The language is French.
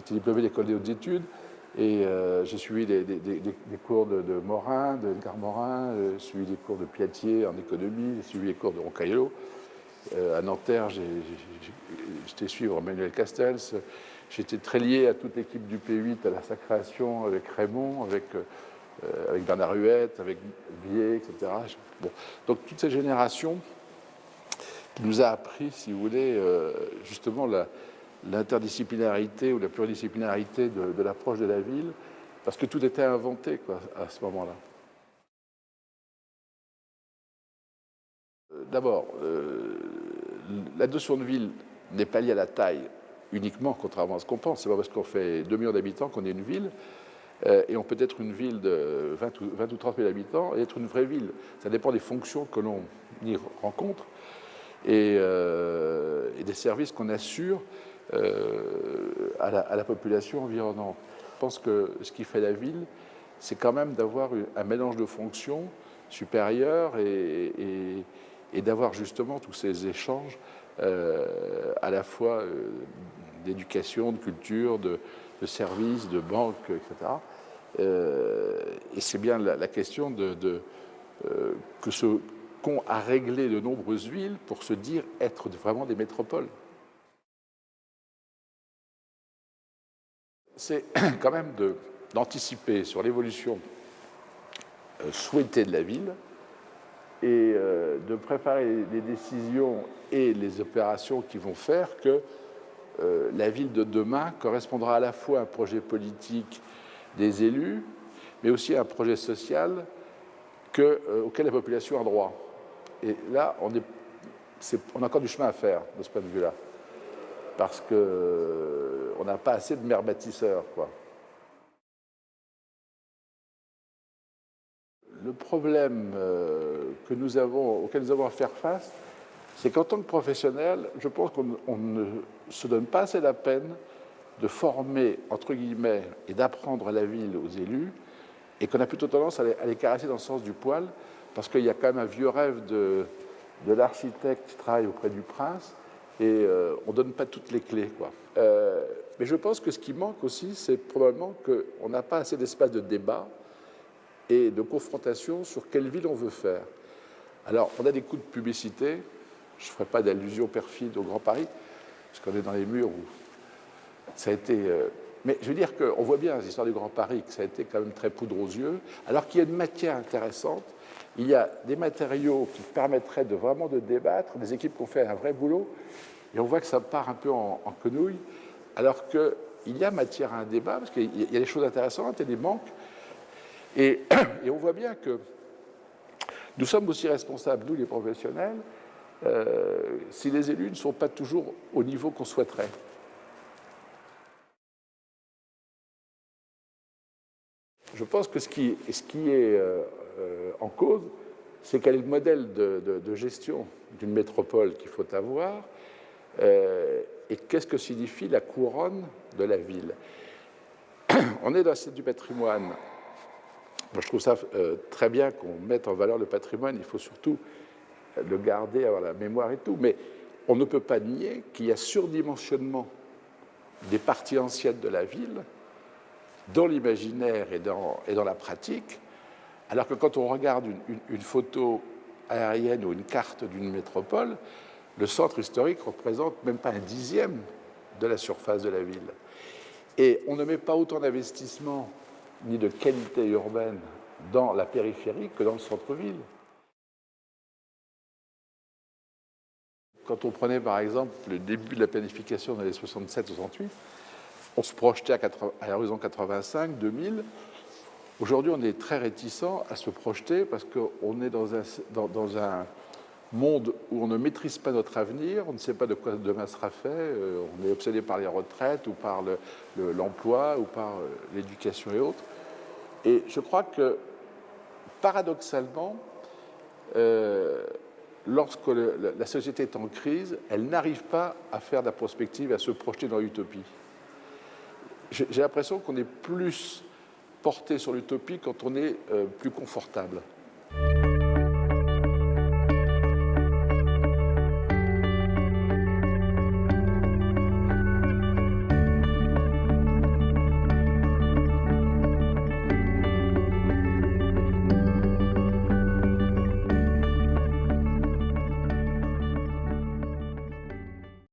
j'étais diplômé d'école des hautes études et j'ai suivi des cours de Morin, de Edgar Morin, j'ai suivi des cours de Piatier en économie, j'ai suivi les cours de Roncaillot. À Nanterre, j'étais suivre Emmanuel Castells. J'étais très lié à toute l'équipe du P8 à sa création avec Raymond, avec Bernard Huette, avec Vier, etc. Bon. Donc toute cette génération qui nous a appris, si vous voulez, justement l'interdisciplinarité ou la pluridisciplinarité de l'approche de la ville, parce que tout était inventé quoi, à ce moment-là. D'abord, la notion de ville n'est pas liée à la taille uniquement, contrairement à ce qu'on pense. C'est pas parce qu'on fait 2 millions d'habitants qu'on est une ville. Et on peut être une ville de 20 ou 30 000 habitants et être une vraie ville. Ça dépend des fonctions que l'on y rencontre et des services qu'on assure à la population environnante. Je pense que ce qui fait la ville, c'est quand même d'avoir un mélange de fonctions supérieures et d'avoir justement tous ces échanges à la fois d'éducation, de culture, de services, de banques, etc. Et c'est bien la question qu'ont à régler de nombreuses villes pour se dire être vraiment des métropoles. C'est quand même d'anticiper sur l'évolution souhaitée de la ville et de préparer les décisions et les opérations qui vont faire que la ville de demain correspondra à la fois à un projet politique des élus, mais aussi à un projet social auquel la population a droit. Et là, on a encore du chemin à faire de ce point de vue-là, parce qu'on n'a pas assez de maires bâtisseurs, quoi. Le problème auquel nous avons à faire face, c'est qu'en tant que professionnel, je pense qu'on ne se donne pas assez la peine de former, entre guillemets, et d'apprendre la ville aux élus, et qu'on a plutôt tendance à les caresser dans le sens du poil, parce qu'il y a quand même un vieux rêve de l'architecte qui travaille auprès du prince, et on ne donne pas toutes les clés, quoi. Mais je pense que ce qui manque aussi, c'est probablement qu'on n'a pas assez d'espace de débat et de confrontation sur quelle ville on veut faire. Alors, on a des coups de publicité, je ne ferai pas d'allusion perfide au Grand Paris, parce qu'on est dans les murs où ça a été... mais je veux dire qu'on voit bien les histoires du Grand Paris, que ça a été quand même très poudre aux yeux, alors qu'il y a une matière intéressante, il y a des matériaux qui permettraient vraiment de débattre, des équipes qui ont fait un vrai boulot, et on voit que ça part un peu en quenouille, alors qu'il y a matière à un débat, parce qu'il y a des choses intéressantes et des manques, et on voit bien que nous sommes aussi responsables, nous les professionnels, si les élus ne sont pas toujours au niveau qu'on souhaiterait. Je pense que ce qui est en cause, c'est quel est le modèle de gestion d'une métropole qu'il faut avoir et qu'est-ce que signifie la couronne de la ville. On est dans l'assiette du patrimoine. Moi, je trouve ça très bien qu'on mette en valeur le patrimoine. Il faut surtout le garder, avoir la mémoire et tout. Mais on ne peut pas nier qu'il y a surdimensionnement des parties anciennes de la ville dans l'imaginaire et dans la pratique, alors que quand on regarde une photo aérienne ou une carte d'une métropole, le centre historique représente même pas 1/10 de la surface de la ville. Et on ne met pas autant d'investissement ni de qualité urbaine dans la périphérie que dans le centre-ville. Quand on prenait par exemple le début de la planification dans les 67-68, on se projetait à l'horizon 85-2000. Aujourd'hui, on est très réticent à se projeter parce qu'on est dans un monde où on ne maîtrise pas notre avenir, on ne sait pas de quoi demain sera fait, on est obsédé par les retraites ou par l'emploi ou par l'éducation et autres. Et je crois que, paradoxalement, lorsque la société est en crise, elle n'arrive pas à faire de la prospective, à se projeter dans l'utopie. J'ai l'impression qu'on est plus porté sur l'utopie quand on est plus confortable.